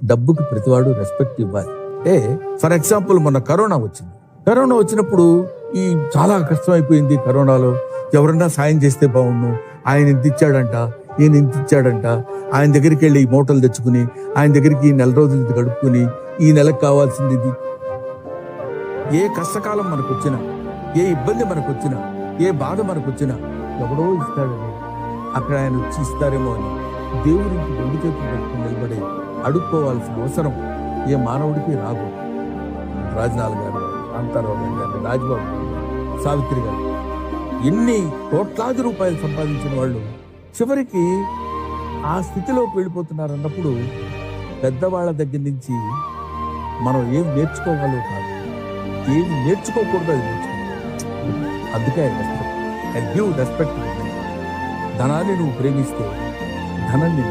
డబ్బుకి ప్రతివాడు రెస్పెక్ట్ ఇవ్వాలి. అంటే ఫర్ ఎగ్జాంపుల్ మొన్న కరోనా వచ్చినప్పుడు ఈ చాలా కష్టం అయిపోయింది. కరోనాలో ఎవరన్నా సాయం చేస్తే బాగుండు, ఆయన ఇంత ఇచ్చాడంట, ఈయన ఇంత ఇచ్చాడంట, ఆయన దగ్గరికి వెళ్ళి ఈ మూటలు తెచ్చుకుని ఆయన దగ్గరికి నెల రోజులు ఇది గడుపుకుని ఈ నెలకు కావాల్సింది ఇది. ఏ కష్టకాలం మనకు వచ్చినా, ఏ ఇబ్బంది మనకు వచ్చినా, ఏ బాధ మనకు వచ్చినా ఎవడో ఇస్తాడని అక్కడ ఆయన వచ్చి ఇస్తారేమో అని దేవునికి రెండు చేతులు పెట్టుకుని నిలబడి అడుక్కోవాల్సిన అవసరం ఏ మానవుడికి రాదు. రాజనాల్ గారు, కాంతారావు గారు, రాజ్బాబు గారు, సావిత్రి గారు ఎన్ని కోట్లాది రూపాయలు సంపాదించిన వాళ్ళు చివరికి ఆ స్థితిలోకి వెళ్ళిపోతున్నారు అన్నప్పుడు పెద్దవాళ్ళ దగ్గర నుంచి మనం ఏం నేర్చుకోవాలో కాదు, ఏమి నేర్చుకోకూడదు అది నేర్చుకోవాలి. అందుకే రెస్పెక్ట్, గివ్ రెస్పెక్ట్. ధనాన్ని నువ్వు ప్రేమిస్తే ధనాన్ని